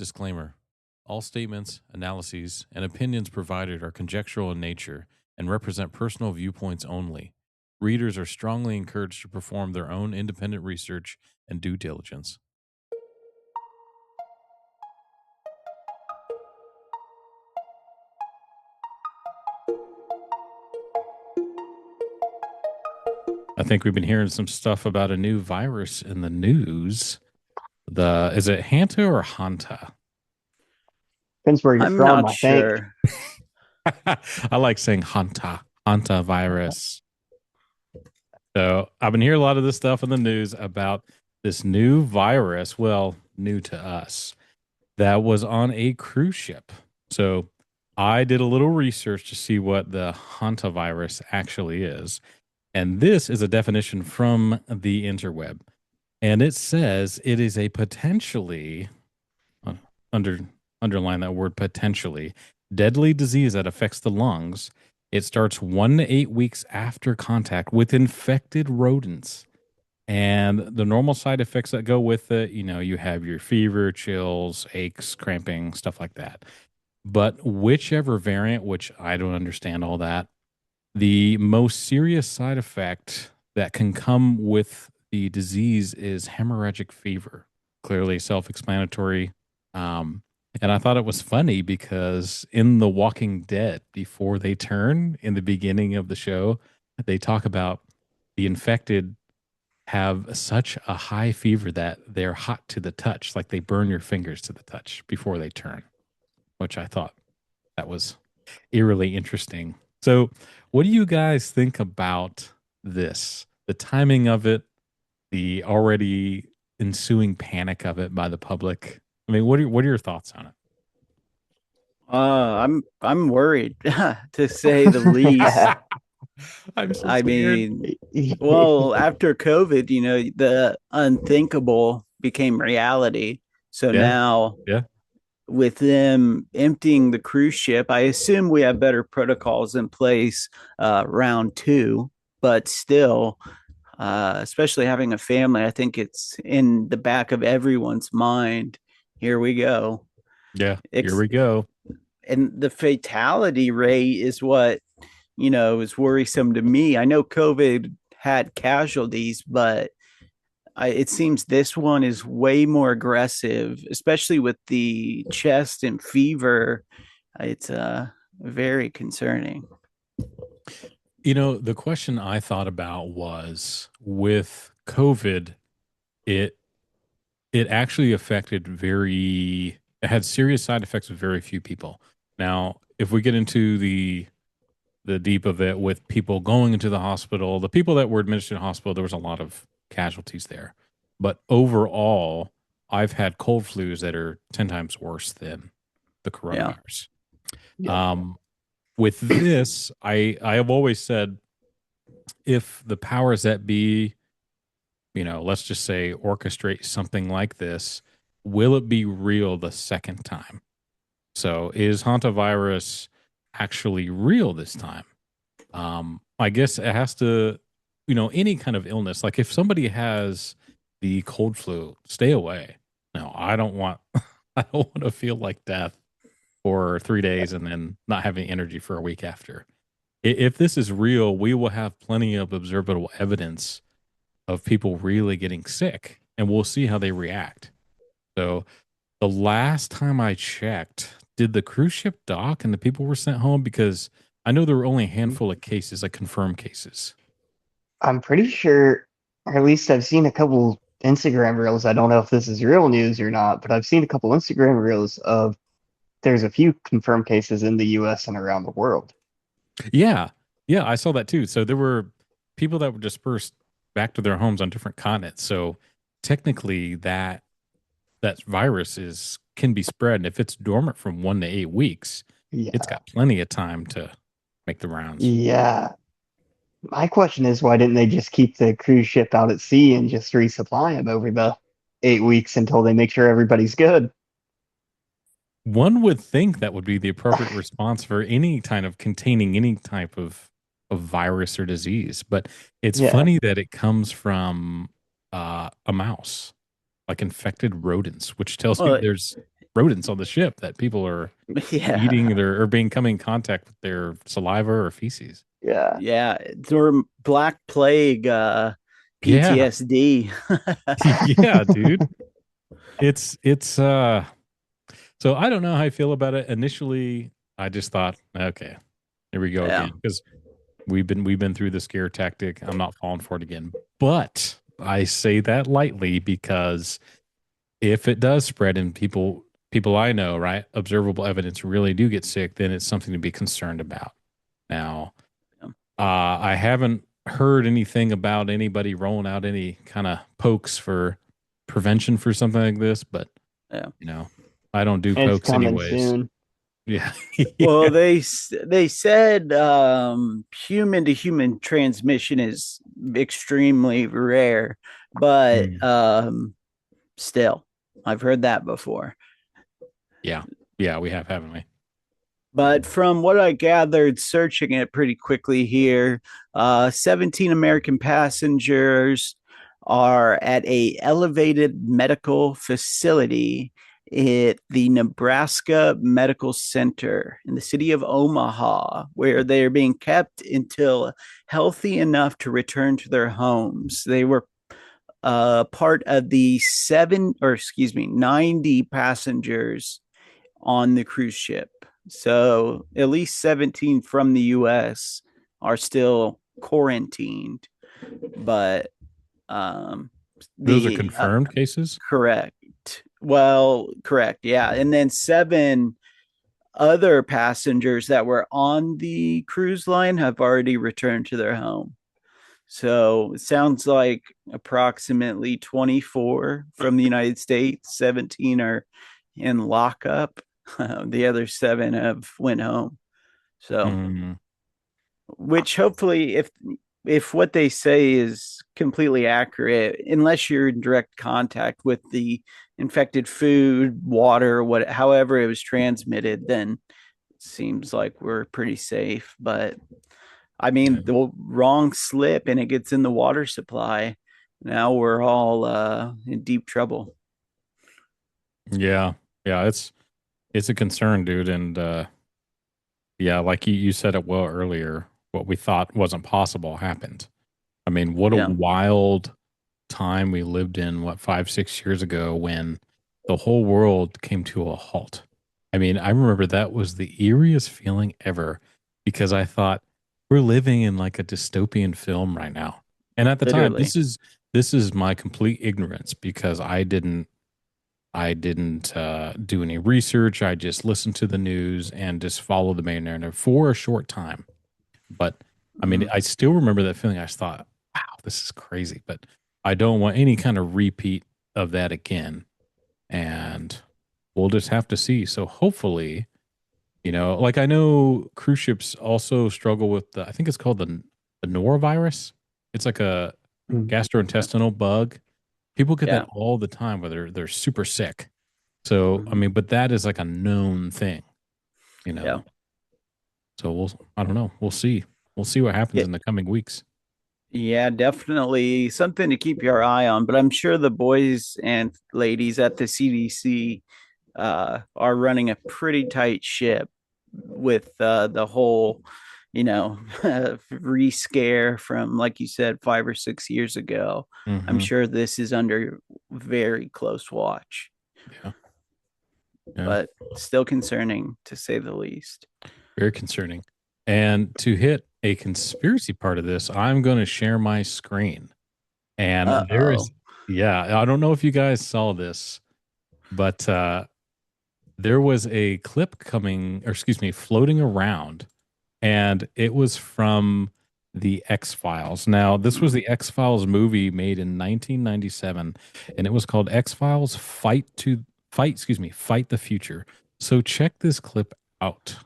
Disclaimer. All statements, analyses, and opinions provided are conjectural in nature and represent personal viewpoints only. Readers are strongly encouraged to perform their own independent research and due diligence. I think we've been hearing some stuff about a new virus in the news. Is it Hanta or Hanta? Depends where you're I'm from, not I think. sure. I like saying Hantavirus. So I've been hearing a lot of this stuff in the news about this new virus, well, new to us, that was on a cruise ship. So I did a little research to see what the Hantavirus actually is. And this is a definition from the interweb. And it says it is a potentially, underline that word potentially, deadly disease that affects the lungs. It starts 1 to 8 weeks after contact with infected rodents. And the normal side effects that go with it, you have your fever, chills, aches, cramping, stuff like that. But whichever variant, which I don't understand all that, the most serious side effect that can come with the disease is hemorrhagic fever. Clearly self-explanatory. And I thought it was funny because in The Walking Dead, before they turn in the beginning of the show, they talk about the infected have such a high fever that they're hot to the touch, like they burn your fingers to the touch before they turn, which I thought that was eerily interesting. So what do you guys think about this? The timing of it, the already ensuing panic of it by the public. I mean, what are your thoughts on it? I'm worried to say the least. I'm so I scared. mean, well, after COVID, the unthinkable became reality. So now, with them emptying the cruise ship, I assume we have better protocols in place round 2, but still, especially having a family, I think it's in the back of everyone's mind. Here we go. Yeah, here we go. And the fatality rate is what, is worrisome to me. I know COVID had casualties, but it seems this one is way more aggressive, especially with the chest and fever. It's very concerning. The question I thought about was with COVID, it actually affected it had serious side effects with very few people. Now, if we get into the deep of it with people going into the hospital, the people that were administered in the hospital, there was a lot of casualties there. But overall, I've had cold flus that are 10 times worse than the coronavirus. Yeah. With this, I have always said, if the powers that be, let's just say orchestrate something like this, will it be real the second time? So is Hantavirus actually real this time? I guess it has to, any kind of illness. Like if somebody has the cold flu, stay away. No, I don't want to feel like death for 3 days and then not having energy for a week after. If this is real, we will have plenty of observable evidence of people really getting sick, and we'll see how they react. So the last time I checked, did the cruise ship dock and the people were sent home? Because I know there were only a handful of cases, like confirmed cases. I'm pretty sure, or at least I've seen a couple Instagram reels. I don't know if this is real news or not, but I've seen a couple Instagram reels of there's a few confirmed cases in the US and around the world. Yeah, I saw that too. So there were people that were dispersed back to their homes on different continents. So technically that virus can be spread. And if it's dormant from 1 to 8 weeks, it's got plenty of time to make the rounds. Yeah. My question is, why didn't they just keep the cruise ship out at sea and just resupply them over the 8 weeks until they make sure everybody's good? One would think that would be the appropriate response for any kind of containing any type of virus or disease. But it's funny that it comes from a mouse, like infected rodents, which tells me there's rodents on the ship that people are eating or being coming in contact with their saliva or feces. Yeah. Or Black Plague, PTSD. Yeah, dude. It's so I don't know how I feel about it. Initially, I just thought, okay, here we go again. Because we've been through the scare tactic. I'm not falling for it again. But I say that lightly because if it does spread and people I know, right, observable evidence really do get sick, then it's something to be concerned about. Now, I haven't heard anything about anybody rolling out any kind of pokes for prevention for something like this, but I don't do It's pokes coming anyways. soon. Yeah. Well, they said human to human transmission is extremely rare, but still, I've heard that before. Yeah, we have, haven't we? But from what I gathered, searching it pretty quickly here, 17 American passengers are at a elevated medical facility at the Nebraska Medical Center in the city of Omaha, where they are being kept until healthy enough to return to their homes. They were part of the 90 passengers on the cruise ship. So at least 17 from the US are still quarantined, but those are confirmed cases? Correct. Well, correct. Yeah. And then 7 other passengers that were on the cruise line have already returned to their home. So it sounds like approximately 24 from the United States, 17 are in lockup. The other 7 have went home. So, which hopefully, if what they say is completely accurate, unless you're in direct contact with the infected food, water, however it was transmitted, then it seems like we're pretty safe. But I mean, the wrong slip and it gets in the water supply. Now we're all in deep trouble. Yeah, it's a concern, dude, and like you said it well earlier. What we thought wasn't possible happened. I mean, what a wild time we lived in. What 5-6 years ago when the whole world came to a halt. I mean, I remember that was the eeriest feeling ever because I thought we're living in like a dystopian film right now. And at the time, this is my complete ignorance because I didn't do any research. I just listened to the news and just followed the main narrative for a short time. But I mean, I still remember that feeling. I just thought, wow, this is crazy. But I don't want any kind of repeat of that again. And we'll just have to see. So hopefully, like I know cruise ships also struggle with I think it's called the norovirus. It's like a gastrointestinal bug. People get that all the time, whether they're super sick. So, I mean, but that is like a known thing, So I don't know. We'll see. We'll see what happens in the coming weeks. Yeah, definitely something to keep your eye on. But I'm sure the boys and ladies at the CDC are running a pretty tight ship with the whole, re-scare from, like you said, 5 or 6 years ago. I'm sure this is under very close watch. Yeah. But still concerning, to say the least. Very concerning. And to hit a conspiracy part of this, I'm going to share my screen. And there is, I don't know if you guys saw this, but there was a clip floating around, and it was from the X-Files. Now, this was the X-Files movie made in 1997, and it was called X-Files Fight the Future. So check this clip out.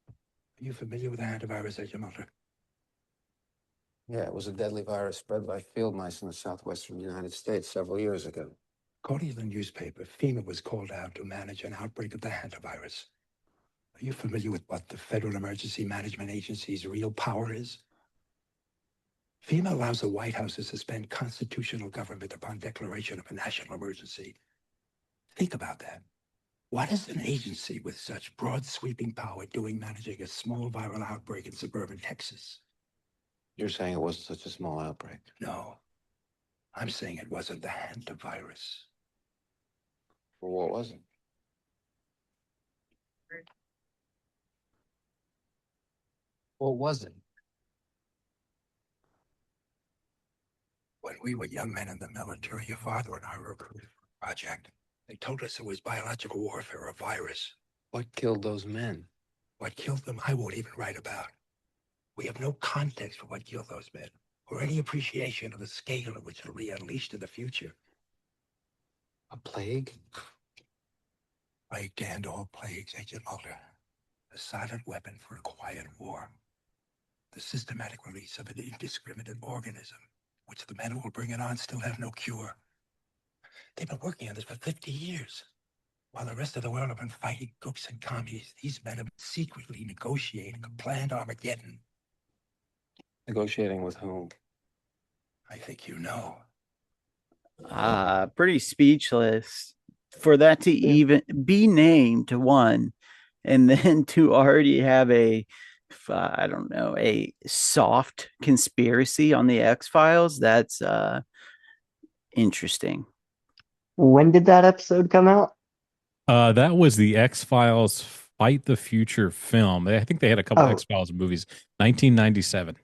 Are you familiar with the hantavirus at your mother? Yeah, it was a deadly virus spread by field mice in the southwestern United States several years ago. According to the newspaper, FEMA was called out to manage an outbreak of the hantavirus. Are you familiar with what the Federal Emergency Management Agency's real power is? FEMA allows the White House to suspend constitutional government upon declaration of a national emergency. Think about that. What is an agency with such broad sweeping power doing managing a small viral outbreak in suburban Texas? You're saying it wasn't such a small outbreak? No. I'm saying it wasn't the Hantavirus. Well, what was it? What was it? When we were young men in the military, your father and I were recruited for a project. They told us it was biological warfare, a virus. What killed those men? What killed them, I won't even write about. We have no context for what killed those men, or any appreciation of the scale at which it'll be unleashed in the future. A plague? Plague to end all plagues, Agent Mulder. A silent weapon for a quiet war. The systematic release of an indiscriminate organism, which the men who will bring it on still have no cure. They've been working on this for 50 years. While the rest of the world have been fighting crooks and commies, these men have been secretly negotiating a planned Armageddon. Negotiating with whom? I think you know. Pretty speechless for that to even be named one, and then to already have a soft conspiracy on the X-Files. That's interesting. When did that episode come out? That was the X-Files Fight the Future film. I think they had a couple X-Files movies. 1997.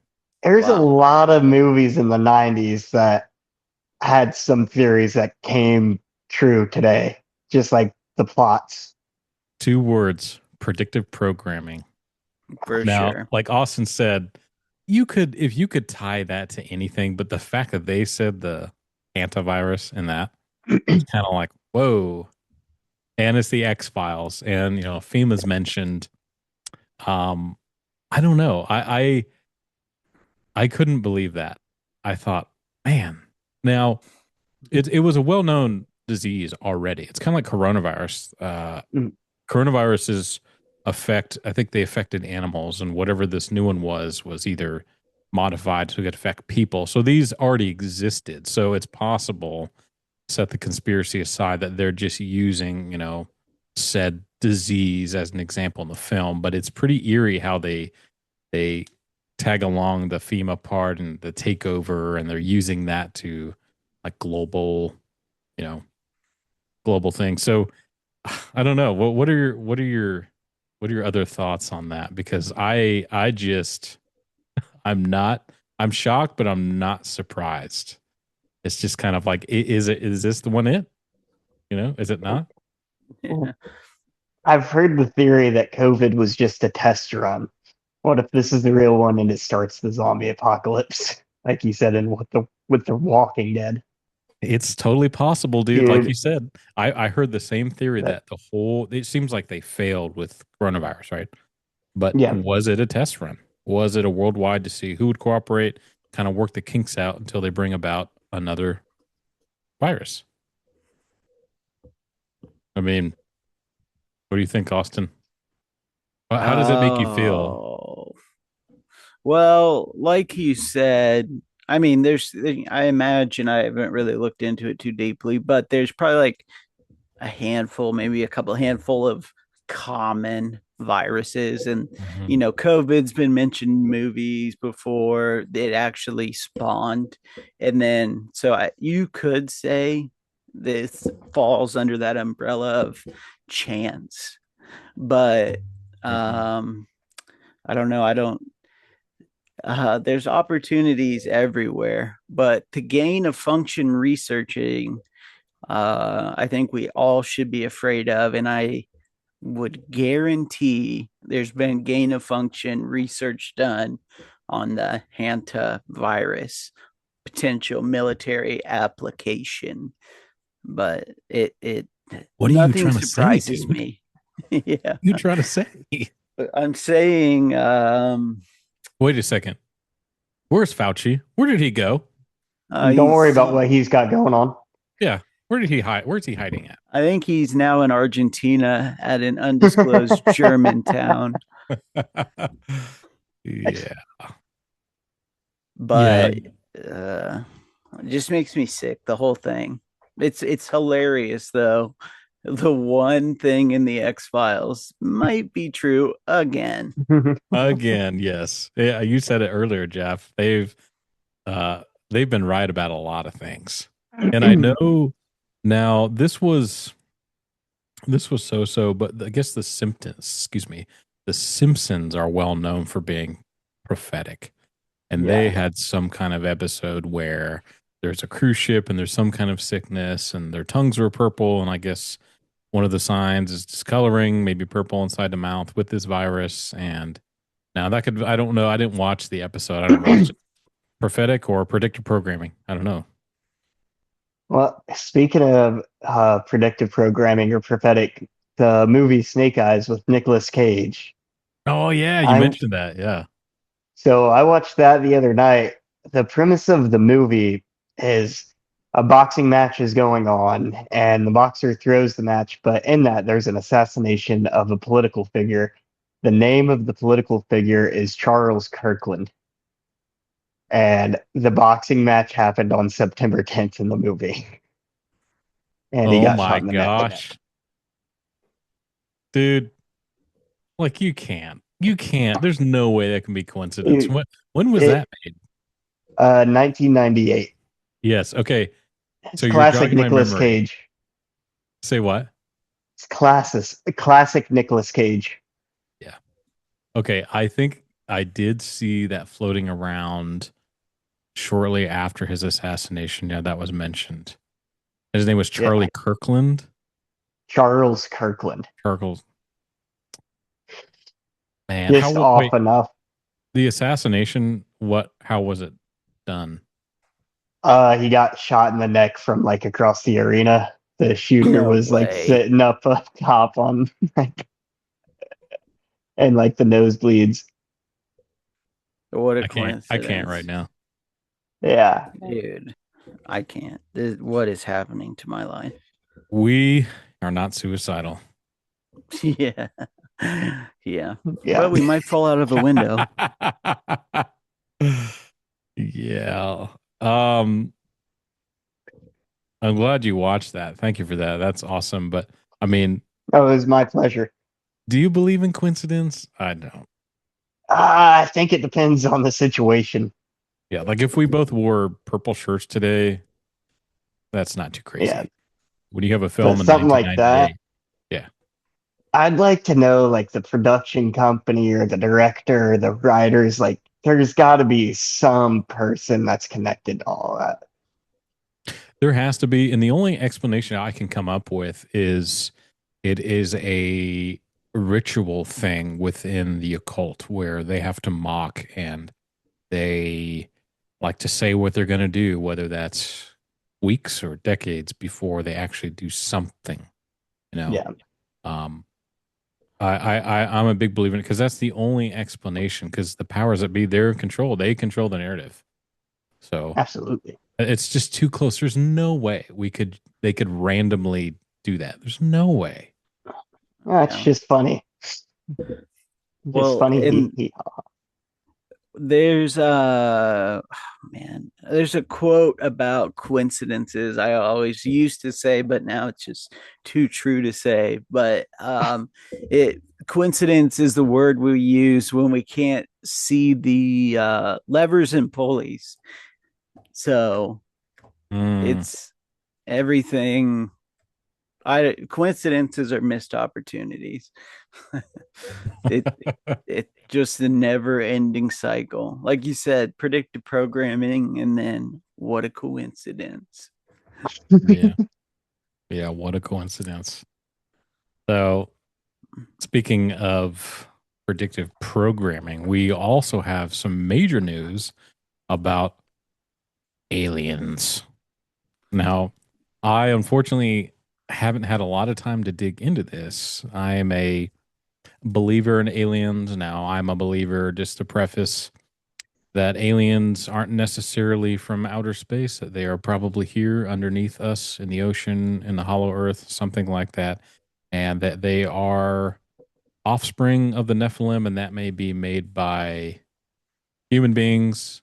There's a lot of movies in the 90s that had some theories that came true today, just like the plots. 2 words: predictive programming. For now, sure. Like Austin said, if you could tie that to anything, but the fact that they said the Hantavirus in that was kind of like, whoa. And it's the X-Files, and FEMA's mentioned. I don't know. I couldn't believe that. I thought, man. Now, it was a well-known disease already. It's kind of like coronavirus. Coronaviruses I think they affected animals, and whatever this new one was either modified to affect people. So these already existed. So it's possible, set the conspiracy aside, that they're just using, said disease as an example in the film. But it's pretty eerie how they tag along the FEMA part and the takeover, and they're using that to like global thing. So I don't know. What are your other thoughts on that? Because I'm shocked, but I'm not surprised. It's just kind of like, is this the one is it not? Yeah. I've heard the theory that COVID was just a test run. What if this is the real one and it starts the zombie apocalypse, like you said, with the Walking Dead? It's totally possible, dude. Like you said, I heard the same theory that it seems like they failed with coronavirus, right? But was it a test run? Was it a worldwide to see who would cooperate, kind of work the kinks out until they bring about another virus? I mean, what do you think, Austin? How does it make you feel? Well, like you said, I mean, I imagine, I haven't really looked into it too deeply, but there's probably like a handful, maybe a couple handful of common viruses. And, COVID's been mentioned in movies before. It actually spawned. And then, so you could say this falls under that umbrella of chance. But I don't know. There's opportunities everywhere, but to gain a function researching, I think we all should be afraid of. And I would guarantee there's been gain of function research done on the Hantavirus potential military application. But what are you trying to surprises say, me. Yeah, you trying to say? I'm saying. Wait a second. Where's Fauci? Where did he go? Don't worry about what he's got going on. Yeah. Where did he hide? Where's he hiding at? I think he's now in Argentina at an undisclosed German town. Yeah. But it just makes me sick, the whole thing. It's hilarious though. the one thing in the X-Files might be true again. Again, yes. Yeah, you said it earlier, Jeff. They've been right about a lot of things. And I know now this was so, but I guess the Simpsons are well known for being prophetic. And they had some kind of episode where there's a cruise ship and there's some kind of sickness and their tongues were purple. And I guess one of the signs is discoloring, maybe purple inside the mouth with this virus. And now I don't know. I didn't watch the episode. I didn't watch it. Prophetic or predictive programming. I don't know. Well, speaking of predictive programming or prophetic, the movie Snake Eyes with Nicolas Cage. Oh, yeah. You mentioned that. Yeah. So I watched that the other night. The premise of the movie is a boxing match is going on, and the boxer throws the match, but in that, there's an assassination of a political figure. The name of the political figure is Charles Kirkland. And the boxing match happened on September 10th in the movie. And he Oh got my shot in the neck. gosh. Dude, like you can't. There's no way that can be coincidence. When was that made? 1998. Yes. Okay. It's So you're classic jogging my Nicolas memory. Cage. Say what? It's classic Nicolas Cage. Yeah. Okay. I think I did see that floating around shortly after his assassination. Yeah, that was mentioned. His name was Charlie Kirkland. Charles Kirkland. Kirkland. Man, Just off enough. The assassination, how was it done? He got shot in the neck from like across the arena. The shooter was like sitting up top on like and like the nosebleeds. What a coincidence. I can't right now. Yeah. Dude, I can't. What is happening to my life? We are not suicidal. Yeah. Yeah. Well, we might fall out of a window. Yeah. I'm glad you watched that. Thank you for that. That's awesome. But I mean, it was my pleasure. Do you believe in coincidence? I don't. I think it depends on the situation. Yeah, like if we both wore purple shirts today, that's not too crazy. Yeah. When you have a film in something like that, yeah. I'd like to know like the production company or the director or the writers. Like, there's got to be some person that's connected to all that. There has to be, and the only explanation I can come up with is it is a ritual thing within the occult where they have to mock and they like to say what they're going to do, whether that's weeks or decades before they actually do something. You know, yeah. I'm a big believer in it because that's the only explanation. Because the powers that be, they're in control. They control the narrative. So absolutely, it's just too close. There's no way they could randomly do that. There's no way. It's just funny. Funny. There's there's a quote about coincidences I always used to say, but now it's just too true to say. But coincidence is the word we use when we can't see the levers and pulleys. So it's everything. Coincidences are missed opportunities. It's just the never-ending cycle. Like you said, predictive programming, and then what a coincidence. Yeah, what a coincidence. So, speaking of predictive programming, we also have some major news about aliens. Now, I unfortunately haven't had a lot of time to dig into this. I am a believer in aliens. Now, I'm a believer, just to preface, that aliens aren't necessarily from outer space, that they are probably here underneath us in the ocean, in the hollow earth, something like that, and that they are offspring of the Nephilim, and that may be made by human beings,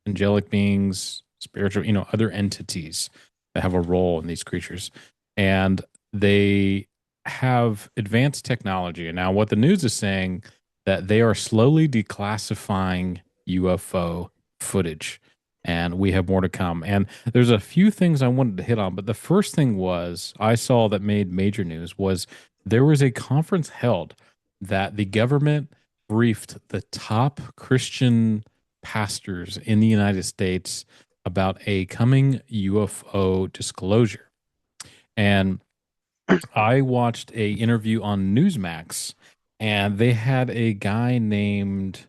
angelic beings, spiritual, other entities that have a role in these creatures. And they have advanced technology. And now what the news is saying that they are slowly declassifying UFO footage, and we have more to come. And there's a few things I wanted to hit on, but the first thing was I saw that made major news was there was a conference held that the government briefed the top Christian pastors in the United States about a coming UFO disclosure. And I watched a interview on Newsmax, and they had a guy named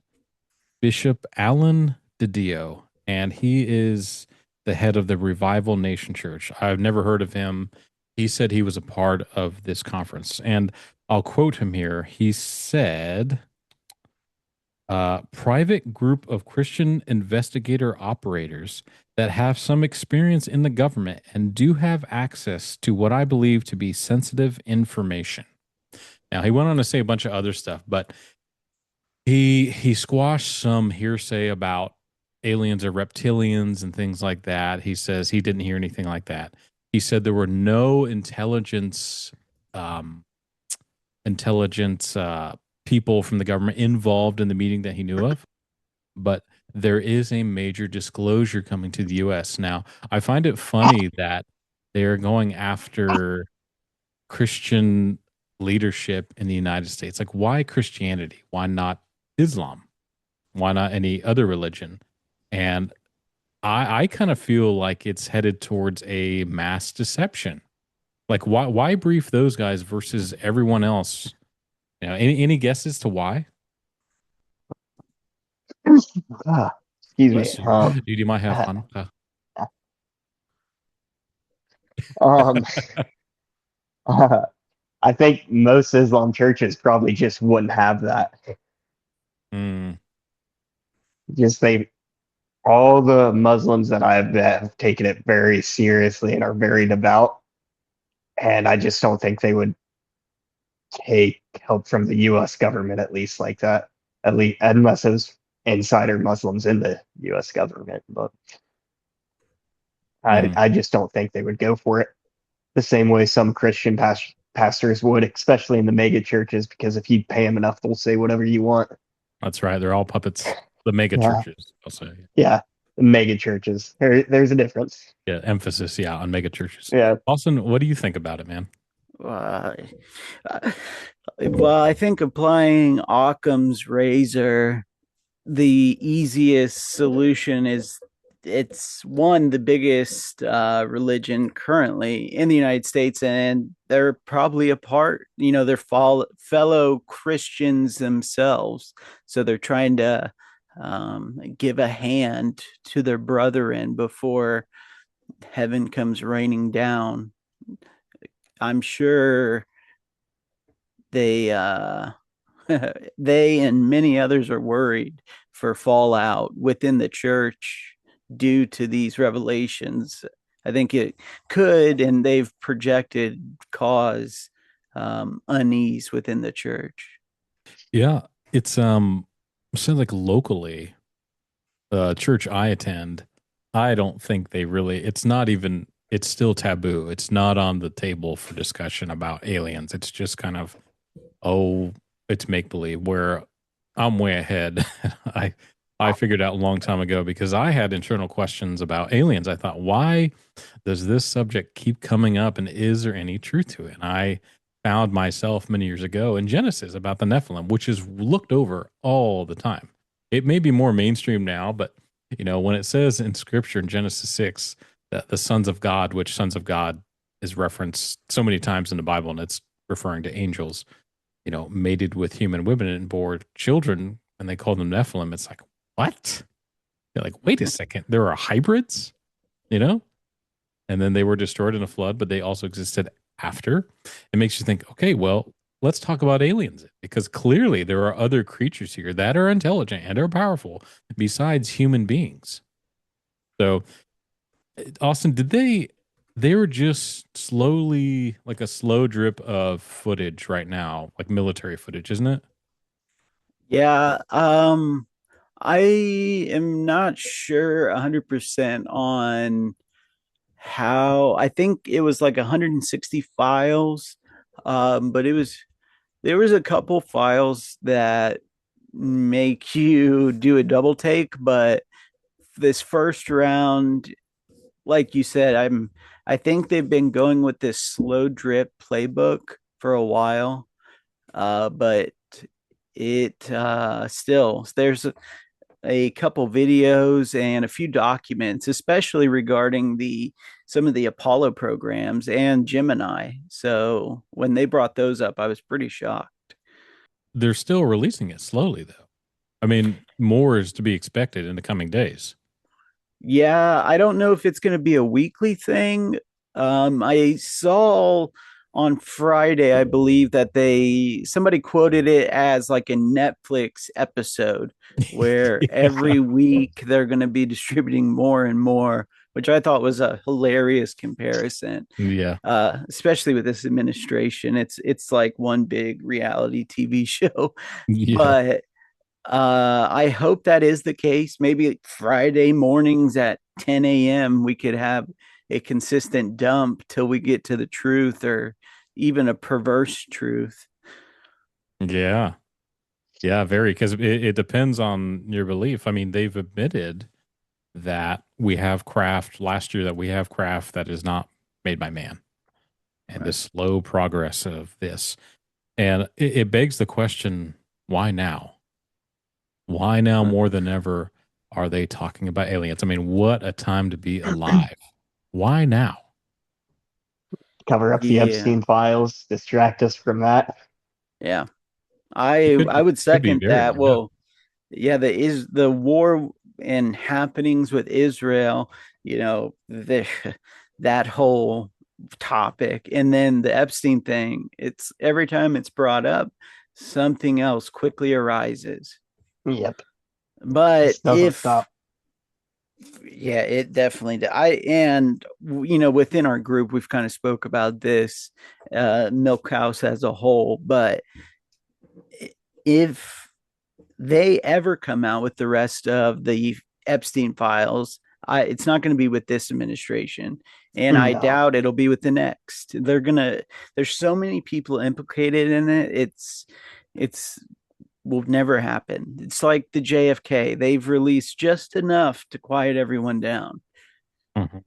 Bishop Alan DiDio, and he is the head of the Revival Nation Church. I've never heard of him. He said he was a part of this conference, and I'll quote him here. He said, private group of Christian investigator operators that have some experience in the government and do have access to what I believe to be sensitive information. Now, he went on to say a bunch of other stuff, but he squashed some hearsay about aliens or reptilians and things like that. He says he didn't hear anything like that. He said there were no intelligence people from the government involved in the meeting that he knew of, but there is a major disclosure coming to the U.S. Now, I find it funny that they're going after Christian leadership in the United States. Like, why Christianity? Why not Islam? Why not any other religion? And I kind of feel like it's headed towards a mass deception. Like, why brief those guys versus everyone else? You know, any guesses to why? Excuse me. Dude, you might have fun. Um, I think most Islam churches probably just wouldn't have that. Mm. Just all the Muslims that have taken it very seriously and are very devout, and I just don't think they would take help from the U.S. government, at least like that, at least unless it was insider Muslims in the U.S. government. But I just don't think they would go for it the same way some Christian pastors would, especially in the mega churches, because if you pay them enough, they'll say whatever you want. That's right. They're all puppets. The mega churches, I'll say. Yeah, the mega churches. There's a difference. Yeah, emphasis, on mega churches. Yeah. Austin, what do you think about it, man? Well, I think applying Occam's razor, the easiest solution is it's the biggest religion currently in the United States, and they're probably a part, they're fellow Christians themselves. So they're trying to give a hand to their brethren before heaven comes raining down. I'm sure they they and many others are worried for fallout within the church due to these revelations. I think it could, and they've projected, cause unease within the church. Yeah, it's so like locally, the church I attend, I don't think they really. It's still taboo. It's not on the table for discussion about aliens. It's just kind of, it's make believe. Where I'm way ahead. I figured out a long time ago because I had internal questions about aliens. I thought, why does this subject keep coming up, and is there any truth to it? And I found myself many years ago in Genesis about the Nephilim, which is looked over all the time. It may be more mainstream now, but when it says in Scripture in Genesis 6 that the sons of God, which sons of God is referenced so many times in the Bible, and it's referring to angels, mated with human women and bore children, and they call them Nephilim. It's like, what? You're like, wait a second, there are hybrids, and then they were destroyed in a flood, but they also existed after. It makes you think, okay, well, let's talk about aliens, because clearly there are other creatures here that are intelligent and are powerful besides human beings. So, Austin, they were just slowly, like a slow drip of footage right now, like military footage, isn't it? Yeah. I am not sure 100% on how, I think it was like 160 files, but there was a couple files that make you do a double take, but this first round, like you said, I think they've been going with this slow drip playbook for a while, but it still there's a couple videos and a few documents, especially regarding the some of the Apollo programs and Gemini. So when they brought those up, I was pretty shocked. They're still releasing it slowly, though. I mean, more is to be expected in the coming days. Yeah, I don't know if it's going to be a weekly thing. I saw on Friday, I believe that somebody quoted it as like a Netflix episode where Yeah. every week they're going to be distributing more and more, which I thought was a hilarious comparison. Yeah. Especially with this administration, it's like one big reality TV show. Yeah. But I hope that is the case. Maybe Friday mornings at 10 a.m. we could have a consistent dump till we get to the truth, or even a perverse truth. Yeah. Yeah, very, because it depends on your belief. I mean, they've admitted that we have craft last year, that we have craft that is not made by man, and Right. the slow progress of this. And it begs the question, why now? Why now more than ever are they talking about aliens? I mean, what a time to be alive. Why now? Cover up the Yeah, Epstein files, distract us from that. yeah. It I would could be second very, that. yeah. Well, yeah, the war and happenings with Israel, the that whole topic, and then the Epstein thing. It's every time it's brought up, something else quickly arises. Yep. But This doesn't stop. yeah, it definitely. Within our group, we've kind of spoke about this, Milkhouse as a whole. But if they ever come out with the rest of the Epstein files, it's not going to be with this administration, and I No. doubt it'll be with the next. There's so many people implicated in it. It's will never happen. It's like the JFK. They've released just enough to quiet everyone down. Mhm.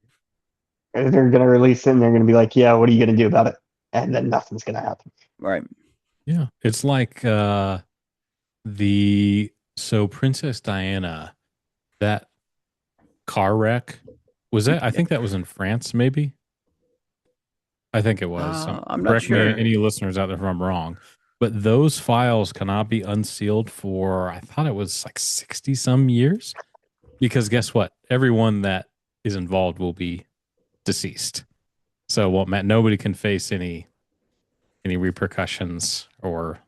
They're going to release it and they're going to be like, yeah, what are you going to do about it? And then nothing's going to happen. Right. Yeah. It's like Princess Diana, that car wreck, was that, I think that was in France, maybe? I think it was. I'm not Correct me, sure. any listeners out there, if I'm wrong. But those files cannot be unsealed for, I thought it was like 60 some years. Because guess what? Everyone that is involved will be deceased. So won't matter. Nobody can face any repercussions or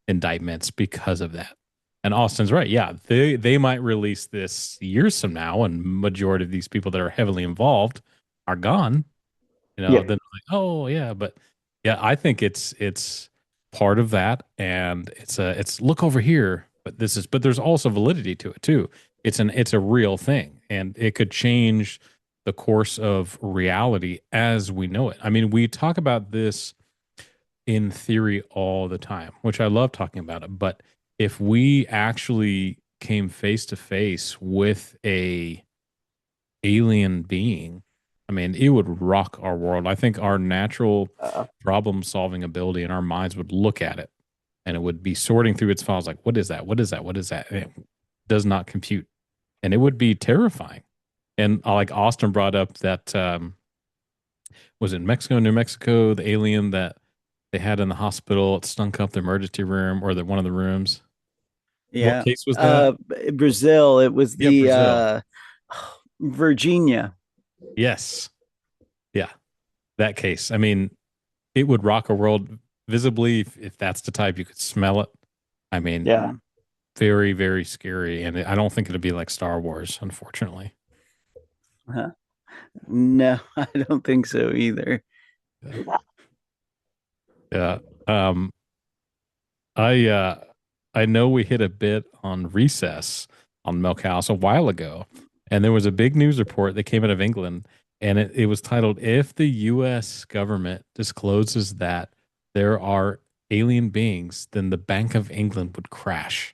indictments because of that. And Austin's right. Yeah, they might release this years from now, and majority of these people that are heavily involved are gone. Yeah. Then like, oh yeah, but yeah, I think it's part of that, and it's look over here, but there's also validity to it too. It's a real thing, and it could change the course of reality as we know it. I mean, we talk about this in theory all the time, which I love talking about it. But if we actually came face to face with a alien being, I mean, it would rock our world. I think our natural problem solving ability in our minds would look at it, and it would be sorting through its files like, what is that? What is that? What is that? And it does not compute. And it would be terrifying. And like Austin brought up that, was it Mexico, New Mexico, the alien that they had in the hospital, it stunk up the emergency room or one of the rooms. Yeah. What case was that? Brazil. It was Yeah, the Brazil. Virginia. Yes. Yeah. That case. I mean, it would rock a world visibly if that's the type you could smell it. I mean, Yeah. very, very scary. And I don't think it'd be like Star Wars, unfortunately. Huh? No, I don't think so either. Yeah. I know we hit a bit on recess on Milkhouse a while ago, and there was a big news report that came out of England and it was titled "If the U.S. government discloses that there are alien beings, then the Bank of England would crash."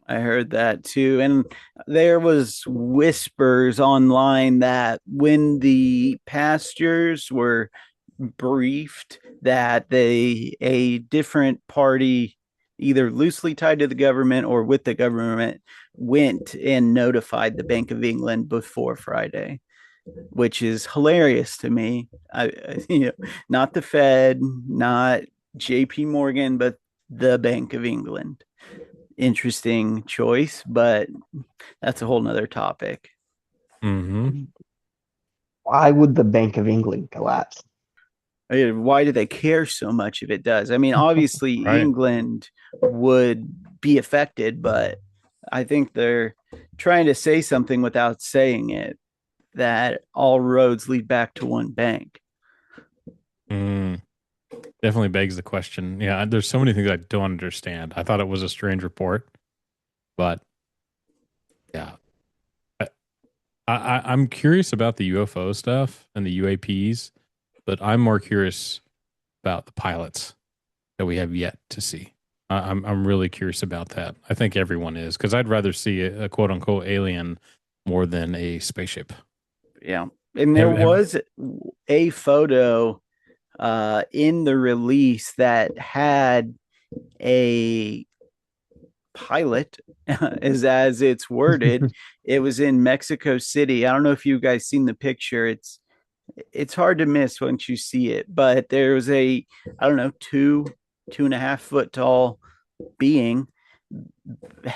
I heard that too. And there was whispers online that when the pastors were briefed that a different party, either loosely tied to the government or with the government, went and notified the Bank of England before Friday, which is hilarious to me. Not the Fed, not JP Morgan, but the Bank of England. Interesting choice, but that's a whole nother topic. Mm-hmm. Why would the Bank of England collapse? Why do they care so much if it does? I mean, obviously Right. England would be affected, but I think they're trying to say something without saying it, that all roads lead back to one bank. Definitely begs the question. Yeah, there's so many things I don't understand. I thought it was a strange report, but yeah. I'm curious about the UFO stuff and the UAPs, but I'm more curious about the pilots that we have yet to see. I'm really curious about that. I think everyone is, because I'd rather see a quote unquote alien more than a spaceship. Yeah. And there was a photo in the release that had a pilot, as it's worded. It was in Mexico City. I don't know if you guys seen the picture. It's hard to miss once you see it, but there was I don't know, 2.5 foot tall being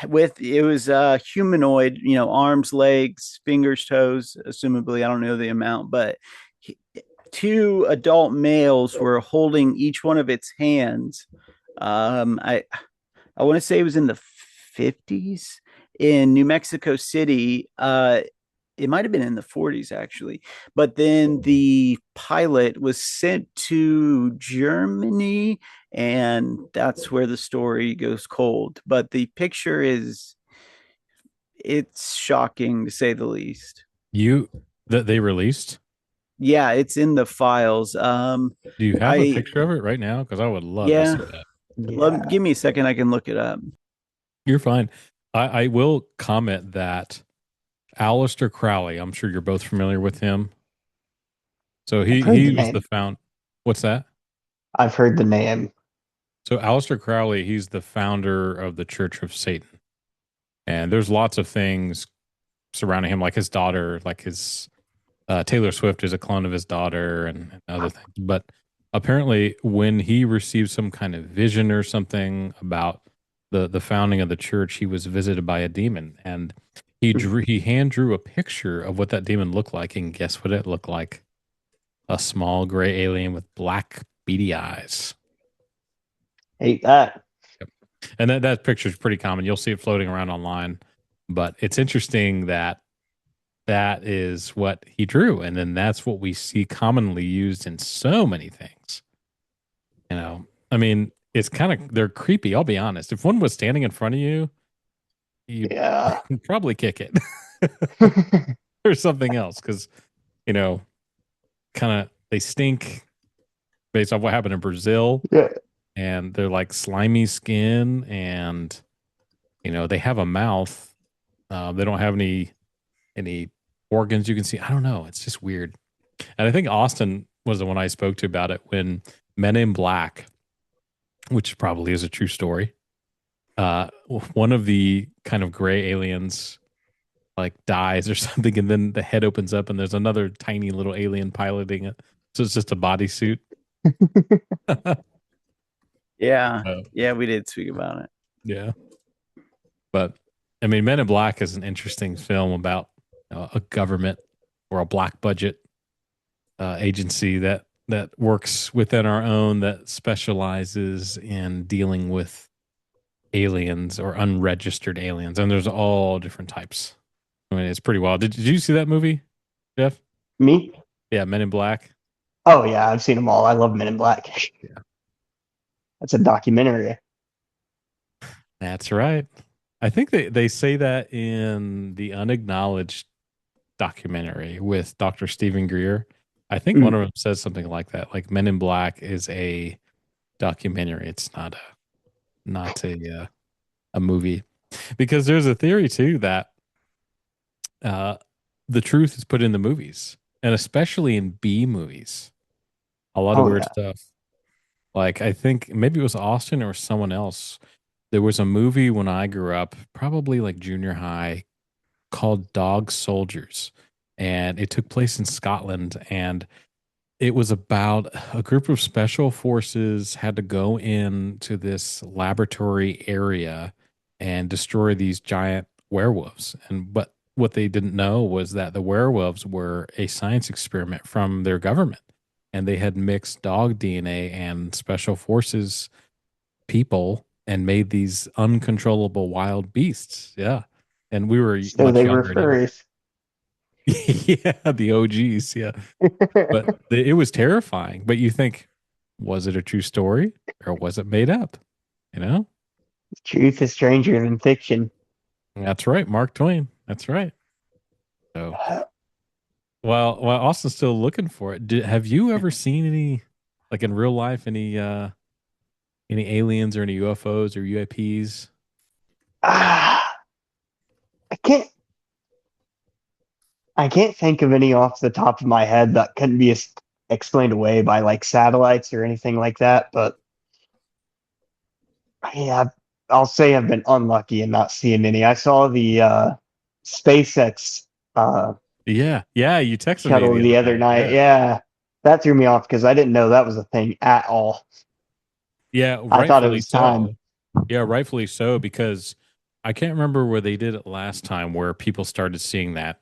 with, it was humanoid, arms, legs, fingers, toes, assumably. I don't know the amount, but two adult males were holding each one of its hands. I want to say it was in the 50s in New Mexico City. It might have been in the 40s, actually. But then the pilot was sent to Germany, and that's where the story goes cold. But the picture it's shocking, to say the least. That they released? Yeah, it's in the files. Do you have a picture of it right now? Because I would love to see that. Yeah. Give me a second. I can look it up. You're fine. I will comment that Aleister Crowley, I'm sure you're both familiar with him. So he was the founder. What's that? I've heard the name. So Aleister Crowley, he's the founder of the Church of Satan. And there's lots of things surrounding him, like his daughter, like his Taylor Swift is a clone of his daughter and other things. But apparently when he received some kind of vision or something about the founding of the church, he was visited by a demon, and he hand drew a picture of what that demon looked like, and guess what it looked like? A small gray alien with black beady eyes. Hate that. Yep. And that picture is pretty common. You'll see it floating around online, but it's interesting that is what he drew, and then that's what we see commonly used in so many things. I mean, it's kind of, they're creepy. I'll be honest. If one was standing in front of you, you'd probably kick it or something else, because kind of, they stink based off what happened in Brazil. Yeah. And they're like slimy skin, and they have a mouth. They don't have any organs you can see. I don't know. It's just weird. And I think Austin was the one I spoke to about it when Men in Black, which probably is a true story. One of the kind of gray aliens like dies or something, and then the head opens up and there's another tiny little alien piloting it. So it's just a bodysuit. Yeah. Yeah, we did speak about it. Yeah. But I mean, Men in Black is an interesting film about a government or a black budget agency that works within our own, that specializes in dealing with aliens or unregistered aliens. And there's all different types. I mean, it's pretty wild. Did you see that movie, Jeff? Me? Yeah, Men in Black. Oh, yeah, I've seen them all. I love Men in Black. Yeah. That's a documentary. That's right. I think they say that in the unacknowledged documentary with Dr. Stephen Greer. I think one of them says something like that. Like Men in Black is a documentary. It's not a movie, because there's a theory too that the truth is put in the movies, and especially in B movies. A lot of Oh weird yeah. stuff. Like I think maybe it was Austin or someone else. There was a movie when I grew up, probably like junior high, called Dog Soldiers, and it took place in Scotland, and it was about a group of special forces had to go into this laboratory area and destroy these giant werewolves. And but what they didn't know was that the werewolves were a science experiment from their government. And they had mixed dog DNA and special forces people and made these uncontrollable wild beasts. Yeah. And we were So much they were younger now. furries. Yeah, the OGs. Yeah. But it was terrifying. But you think, was it a true story or was it made up? You know? Truth is stranger than fiction. That's right. Mark Twain. That's right. So, while Austin's still looking for it, have you ever seen any, like in real life, any aliens or any UFOs or UAPs? Ah, I can't. I can't think of any off the top of my head that couldn't be explained away by like satellites or anything like that. But yeah, I'll say I've been unlucky in not seeing any. I saw the SpaceX Yeah. Yeah. You texted me shuttle the the other other day. night. Yeah. Yeah, that threw me off because I didn't know that was a thing at all. Yeah. I thought it Rightfully was time. so. Yeah. Rightfully so, because I can't remember where they did it last time where people started seeing that.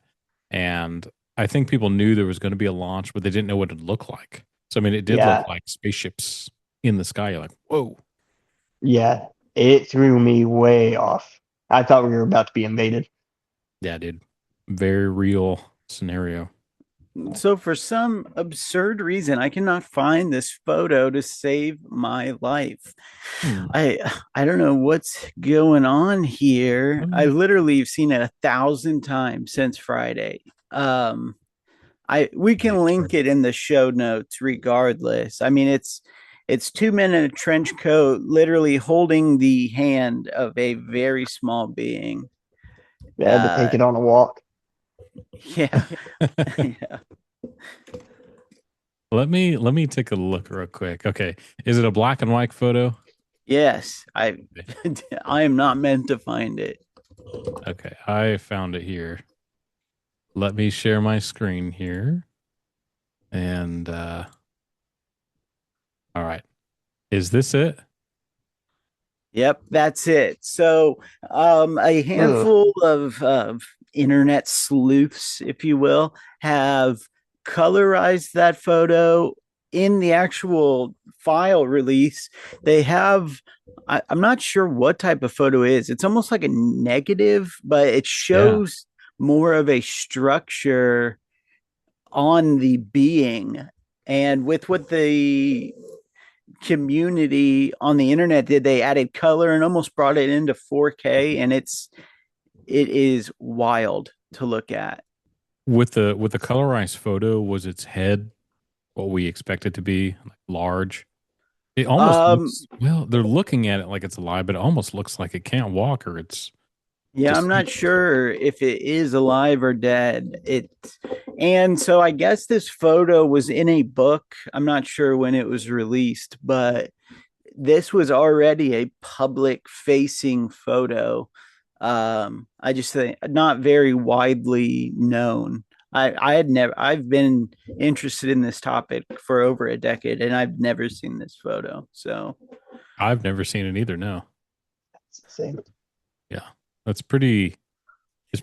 And I think people knew there was going to be a launch, but they didn't know what it looked like. So, I mean, it did look Yeah, like spaceships in the sky. You're like, whoa. yeah, it threw me way off. I thought we were about to be invaded. Yeah, dude. Very real scenario. So for some absurd reason, I cannot find this photo to save my life. Hmm. I don't know what's going on here. I literally have seen it 1,000 times since Friday. We can link it in the show notes regardless. I mean, it's two men in a trench coat, literally holding the hand of a very small being. They had to take it on a walk. Yeah. Yeah. Let me take a look real quick. Okay. Is it a black and white photo? Yes. I am not meant to find it. Okay. I found it here. Let me share my screen here. And all right. Is this it? Yep, that's it. So, a handful of internet sleuths, if you will, have colorized that photo in the actual file release. They have, I'm not sure what type of photo it is. It's almost like a negative, but it shows more of a structure on the being. And with what the community on the internet did, they added color and almost brought it into 4K, and it is wild to look at. With the colorized photo, was its head what we expect it to be, like large? It almost looks, well, they're looking at it like it's alive, but it almost looks like it can't walk, or it's yeah, I'm not sure if it is alive or dead. And so I guess this photo was in a book. I'm not sure when it was released, but this was already a public facing photo. I just think not very widely known. I've been interested in this topic for over a decade, and I've never seen this photo. So I've never seen it either. No. It's the same. Yeah. It's pretty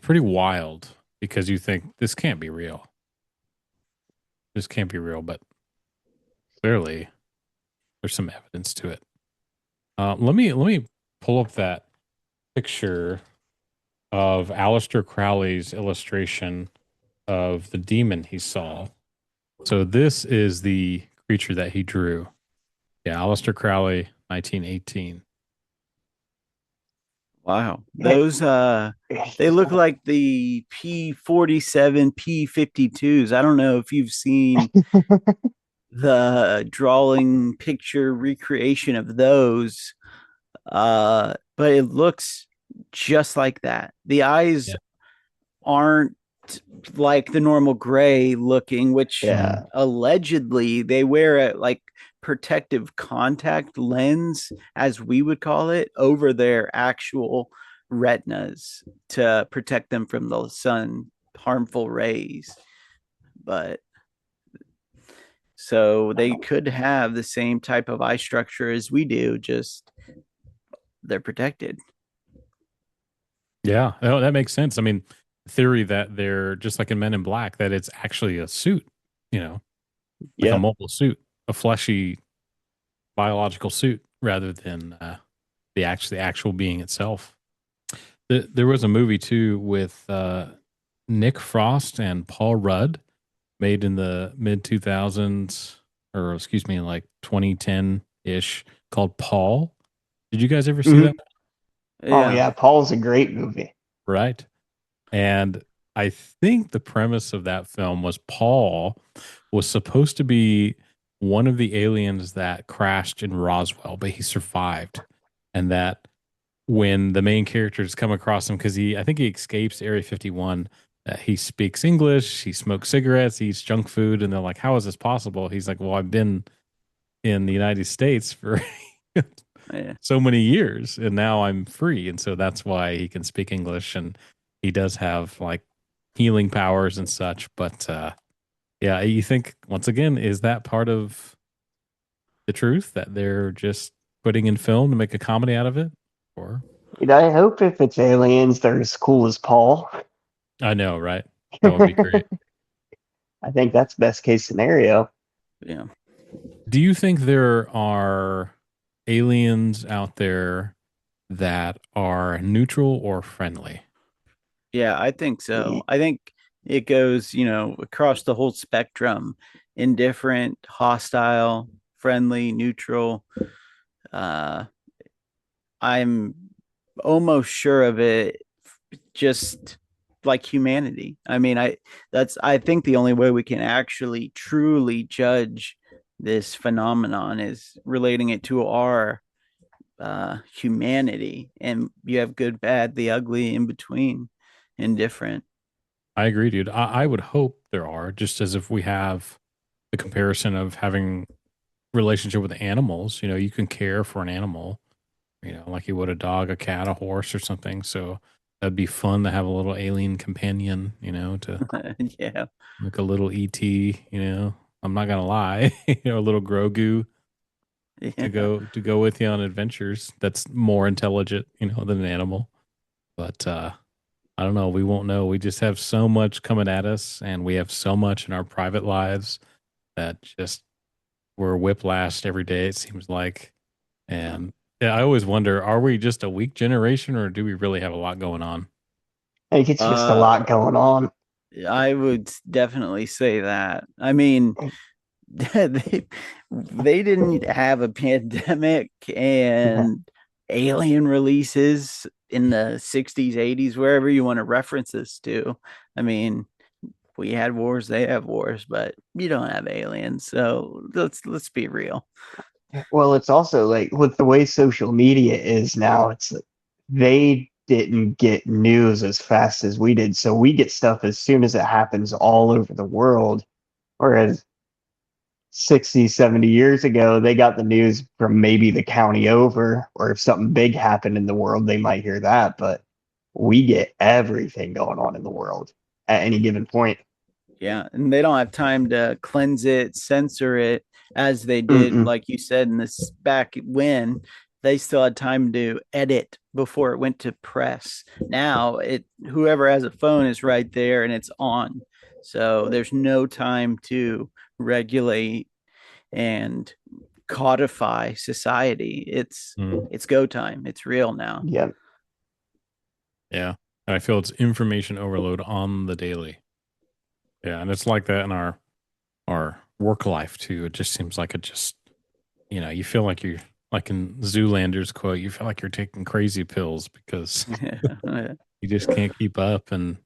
wild, because you think this can't be real. This can't be real, but clearly there's some evidence to it. Let me pull up that picture of Aleister Crowley's illustration of the demon he saw. So this is the creature that he drew. Yeah, Aleister Crowley, 1918. Wow. Those they look like the P-47 P-52s. I don't know if you've seen the drawing picture recreation of those. But it looks just like that. The eyes aren't like the normal gray looking, which allegedly they wear a like protective contact lens, as we would call it, over their actual retinas to protect them from the sun harmful rays. But so they could have the same type of eye structure as we do, just they're protected. Yeah, oh, that makes sense. I mean, theory that they're just like in Men in Black, that it's actually a suit, like a mobile suit, a fleshy biological suit, rather than the actual being itself. There was a movie too with Nick Frost and Paul Rudd, made in the mid 2000s, or excuse me, like 2010 ish, called Paul. Did you guys ever see that? Oh yeah, Paul's a great movie. Right. And I think the premise of that film was Paul was supposed to be one of the aliens that crashed in Roswell, but he survived. And that when the main characters come across him, because I think he escapes Area 51, he speaks English, he smokes cigarettes, he eats junk food. And they're like, how is this possible? He's like, well, I've been in the United States for so many years and now I'm free. And so that's why he can speak English, and he does have like healing powers and such. But yeah, you think, once again, is that part of the truth that they're just putting in film to make a comedy out of it? Or I hope if it's aliens, they're as cool as Paul. I know, right? That would be great. I think that's best case scenario. Yeah. Do you think there are aliens out there that are neutral or friendly? Yeah, I think so. I think it goes, across the whole spectrum: indifferent, hostile, friendly, neutral. I'm almost sure of it, just like humanity. I mean, I think the only way we can actually truly judge this phenomenon is relating it to our humanity, and you have good, bad, the ugly, in between, indifferent. I agree, dude. I would hope there are, just as if we have the comparison of having relationship with animals. You can care for an animal, like you would a dog, a cat, a horse, or something. So that'd be fun to have a little alien companion, to yeah, like a little ET. I'm not gonna lie, a little Grogu to go with you on adventures. That's more intelligent, than an animal. But I don't know. We won't know. We just have so much coming at us, and we have so much in our private lives that just we're whiplashed every day, it seems like. And yeah, I always wonder, are we just a weak generation, or do we really have a lot going on? I think it's just a lot going on. I would definitely say that. I mean, they didn't have a pandemic and alien releases in the 60s, 80s, wherever you want to reference this to. I mean, we had wars, they have wars, but you don't have aliens. So let's be real. Well, it's also like with the way social media is now, it's like they didn't get news as fast as we did. So we get stuff as soon as it happens all over the world. Whereas 60, 70 years ago, they got the news from maybe the county over, or if something big happened in the world, they might hear that. But we get everything going on in the world at any given point. Yeah, and they don't have time to cleanse it, censor it, as they did, like you said, in this back when they still had time to edit before it went to press. Now whoever has a phone is right there and it's on. So there's no time to regulate and codify society. It's go time. It's real now. Yeah. Yeah. And I feel it's information overload on the daily. Yeah, and it's like that in our work life too. It just seems like you feel like you're like in Zoolander's quote, you feel like you're taking crazy pills because you just can't keep up. And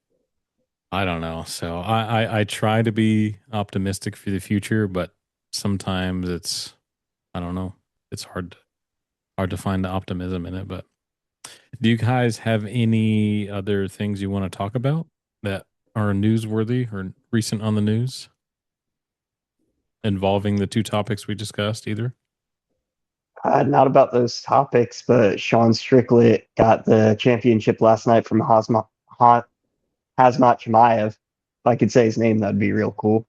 I don't know. So I try to be optimistic for the future, but sometimes I don't know. It's hard to find the optimism in it. But do you guys have any other things you want to talk about that are newsworthy or recent on the news involving the two topics we discussed either? Not about those topics, but Sean Strickland got the championship last night from Hazmat Chimaev. If I could say his name, that'd be real cool.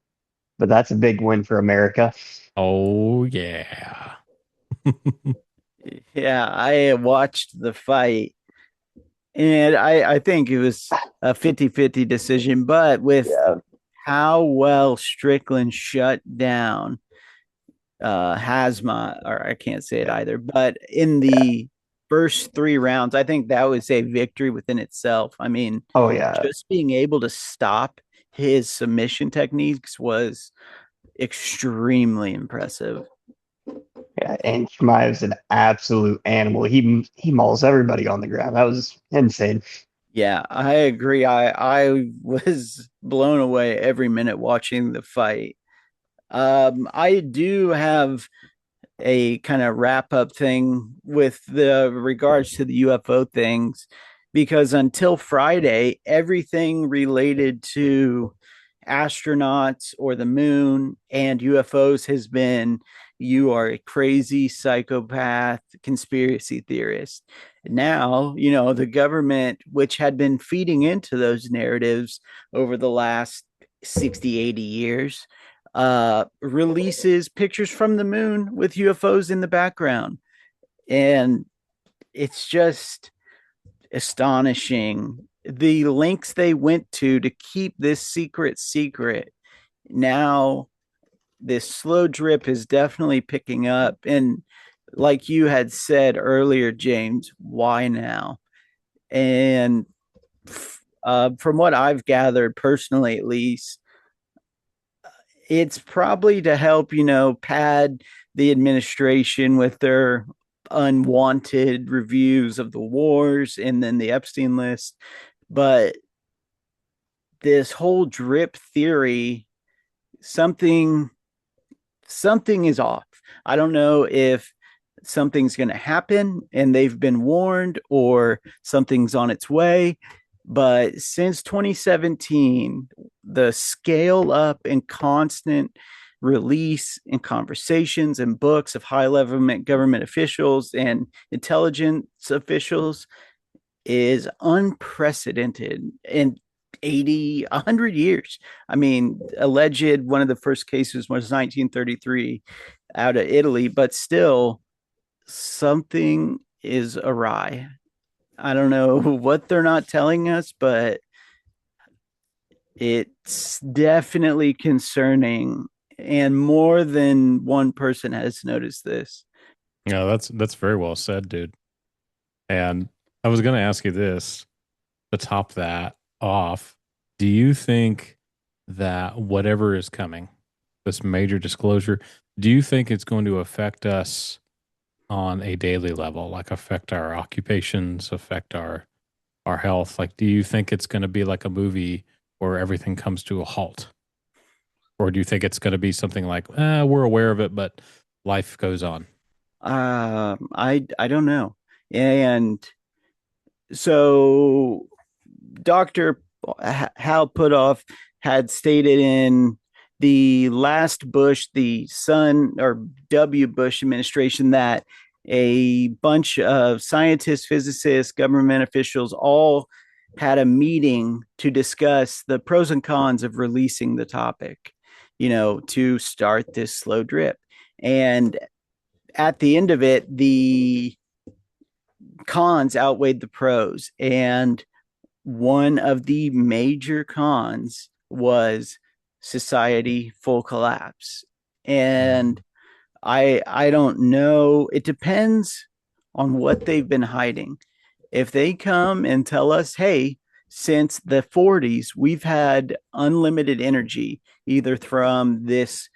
But that's a big win for America. Oh, yeah. Yeah, I watched the fight, and I think it was a 50-50 decision, but with how well Strickland shut down Hazmat, or I can't say it either, but in the first 3 rounds, I think that was a victory within itself. I mean, just being able to stop his submission techniques was extremely impressive. Yeah, and Chimaev's an absolute animal. He mauls everybody on the ground. That was insane. Yeah, I agree. I was blown away every minute watching the fight. I do have a kind of wrap up thing with the regards to the UFO things, because until Friday, everything related to astronauts or the moon and UFOs has been, you are a crazy psychopath conspiracy theorist. Now, the government, which had been feeding into those narratives over the last 60, 80 years, releases pictures from the moon with UFOs in the background. And it's just astonishing the lengths they went to keep this secret. Now, this slow drip is definitely picking up. And like you had said earlier, James, why now? And from what I've gathered personally, at least, it's probably to help, pad the administration with their unwanted reviews of the wars and then the Epstein list. But this whole drip theory, something is off. I don't know if something's going to happen and they've been warned, or something's on its way. But since 2017, the scale up and constant release and conversations and books of high level government officials and intelligence officials is unprecedented in 80, 100 years. I mean, alleged, one of the first cases was 1933 out of Italy, but still something is awry. I don't know what they're not telling us, but it's definitely concerning, and more than one person has noticed this. Yeah, that's very well said, dude. And I was going to ask you this to top that off. Do you think that whatever is coming, this major disclosure, do you think it's going to affect us on a daily level, like affect our occupations, affect our health? Like, do you think it's going to be like a movie where everything comes to a halt? Or do you think it's going to be something like, we're aware of it, but life goes on? I don't know. And so Dr. Hal Puthoff had stated in the last Bush, the son or W. Bush administration, that a bunch of scientists, physicists, government officials all had a meeting to discuss the pros and cons of releasing the topic, to start this slow drip. And at the end of it, the cons outweighed the pros. And one of the major cons was society full collapse. And I don't know. It depends on what they've been hiding. If they come and tell us, hey, since the 40s, we've had unlimited energy, either from this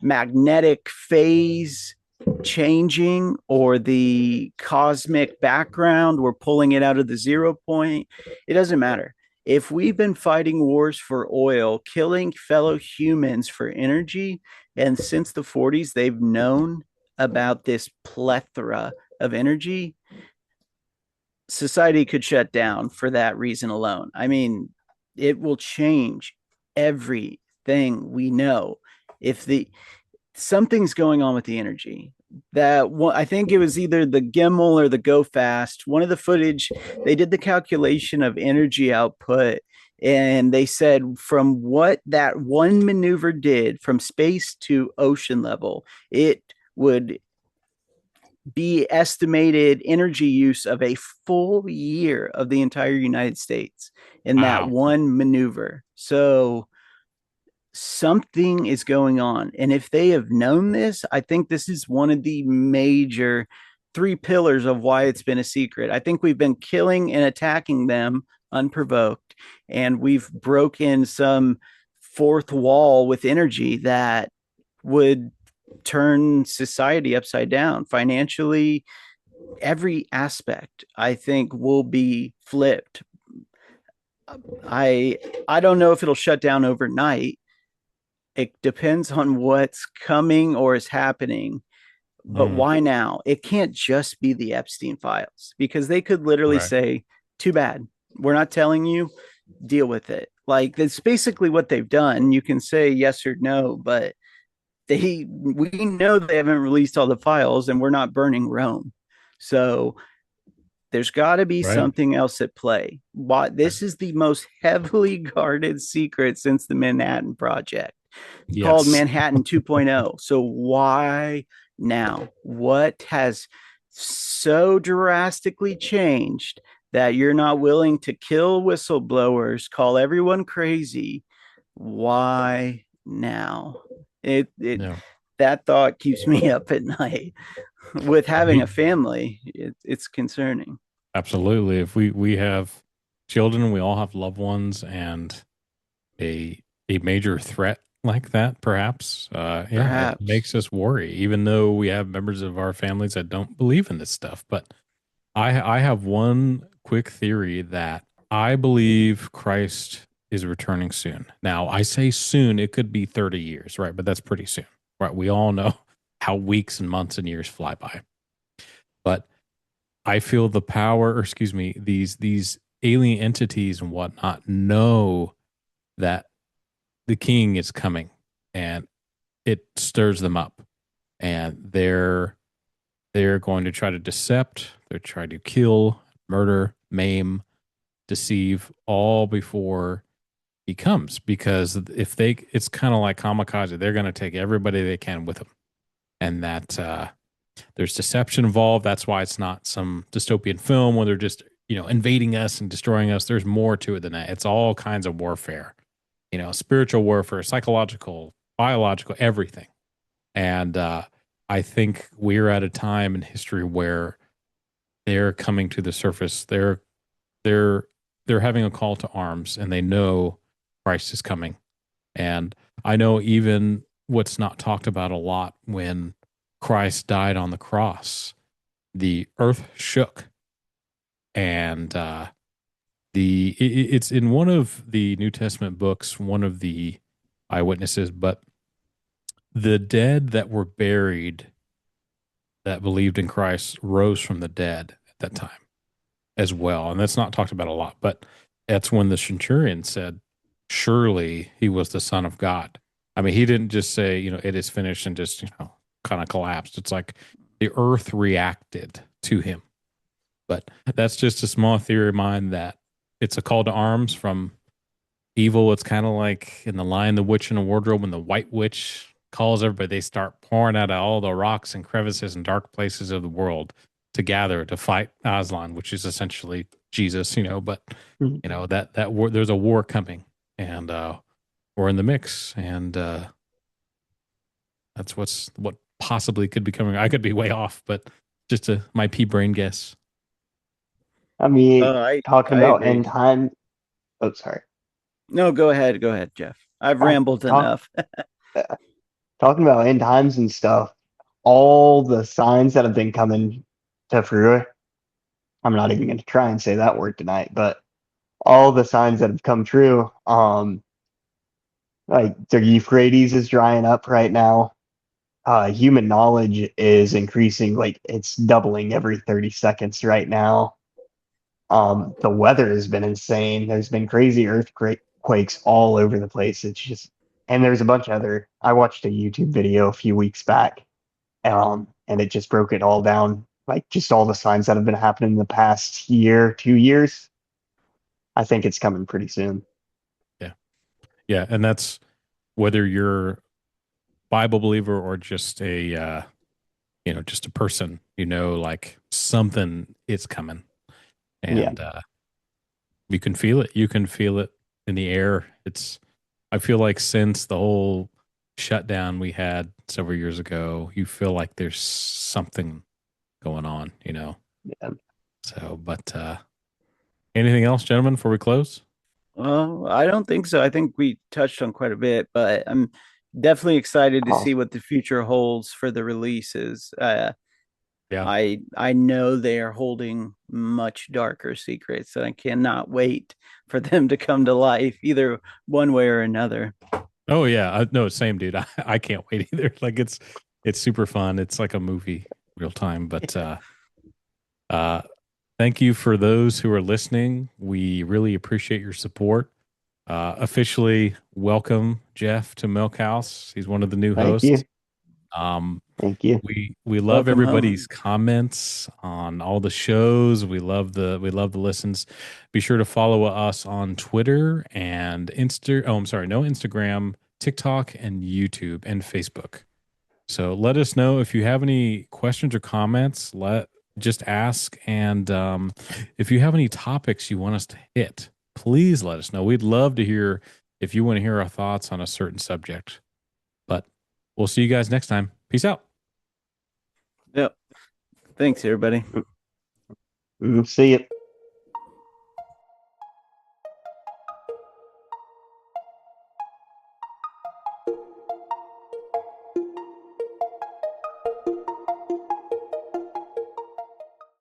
magnetic phase changing or the cosmic background, we're pulling it out of the 0 point. It doesn't matter. If we've been fighting wars for oil, killing fellow humans for energy, and since the 40s, they've known about this plethora of energy, society could shut down for that reason alone. I mean, it will change everything we know. If the something's going on with the energy, that one, I think it was either the Gimmel or the Go Fast, one of the footage, they did the calculation of energy output, and they said from what that one maneuver did from space to ocean level, it would be estimated energy use of a full year of the entire United States in that one maneuver. So something is going on. And if they have known this, I think this is one of the major 3 pillars of why it's been a secret. I think we've been killing and attacking them unprovoked, and we've broken some fourth wall with energy that would turn society upside down financially. Every aspect, I think, will be flipped. I don't know if it'll shut down overnight. It depends on what's coming or is happening. But why now? It can't just be the Epstein files, because they could literally say, too bad, we're not telling you, deal with it. Like, that's basically what they've done. You can say yes or no, but we know they haven't released all the files, and we're not burning Rome. So there's got to be something else at play. This is the most heavily guarded secret since the Manhattan Project, called Manhattan 2.0. So why now? What has so drastically changed that you're not willing to kill whistleblowers, call everyone crazy? Why now? That thought keeps me up at night. With having a family, it's concerning. Absolutely. If we have children, we all have loved ones, and a major threat like that, perhaps, it makes us worry, even though we have members of our families that don't believe in this stuff. But I have one quick theory that I believe Christ is returning soon. Now, I say soon, it could be 30 years, right? But that's pretty soon, right? We all know how weeks and months and years fly by. But I feel the power, or excuse me, these alien entities and whatnot know that the king is coming, and it stirs them up, and they're going to try to decept, they're trying to kill, murder, maim, deceive, all before he comes. Because if it's kind of like kamikaze, they're going to take everybody they can with them, and that there's deception involved. That's why it's not some dystopian film where they're just invading us and destroying us. There's more to it than that. It's all kinds of warfare. Spiritual warfare, psychological, biological, everything. And I think we're at a time in history where they're coming to the surface. They're having a call to arms, and they know Christ is coming. And I know even what's not talked about a lot, when Christ died on the cross, the earth shook, and it's in one of the New Testament books, one of the eyewitnesses, but the dead that were buried that believed in Christ rose from the dead at that time as well. And that's not talked about a lot, but that's when the centurion said, surely he was the Son of God. I mean, he didn't just say, it is finished and just, kind of collapsed. It's like the earth reacted to him. But that's just a small theory of mine, that it's a call to arms from evil. It's kind of like in The Lion, the Witch, and the Wardrobe, when the White Witch calls everybody, they start pouring out of all the rocks and crevices and dark places of the world to gather to fight Aslan, which is essentially Jesus, but that war, there's a war coming, and we're in the mix, and that's what possibly could be coming. I could be way off, but just my pea brain guess. I mean, talking about agree. end time. Oh, sorry. No, go ahead, Jeff. I've rambled enough. Talking about end times and stuff. all the signs that have been coming to fruition. I'm not even going to try and say that word tonight, but all the signs that have come true. Like the Euphrates is drying up right now. Human knowledge is increasing, like it's doubling every 30 seconds right now. The weather has been insane. There's been crazy earthquakes all over the place. It's just, and there's a bunch of other. I watched a YouTube video a few weeks back, and it just broke it all down, like just all the signs that have been happening in the past year, 2 years. I think it's coming pretty soon. Yeah, yeah, and that's whether you're Bible believer or just a just a person, like something is coming, and you can feel it. You can feel it in the air. I feel like since the whole shutdown we had several years ago, you feel like there's something going on, Yeah. So, but anything else, gentlemen, before we close? Well, I don't think so. I think we touched on quite a bit, but I'm definitely excited to see what the future holds for the releases. Yeah. I know they are holding much darker secrets, and I cannot wait for them to come to life, either one way or another. Oh yeah, no, same dude. I can't wait either. Like it's super fun. It's like a movie real time. But thank you for those who are listening. We really appreciate your support. Officially welcome Jeff to Milkhouse. He's one of the new hosts. Thank you. We love everybody's comments on all the shows. We love the listens. Be sure to follow us on Twitter and Instagram, TikTok, and YouTube and Facebook. So let us know if you have any questions or comments. Just ask, and if you have any topics you want us to hit, please let us know. We'd love to hear if you want to hear our thoughts on a certain subject. But we'll see you guys next time. Peace out. Yep. Thanks, everybody. See you.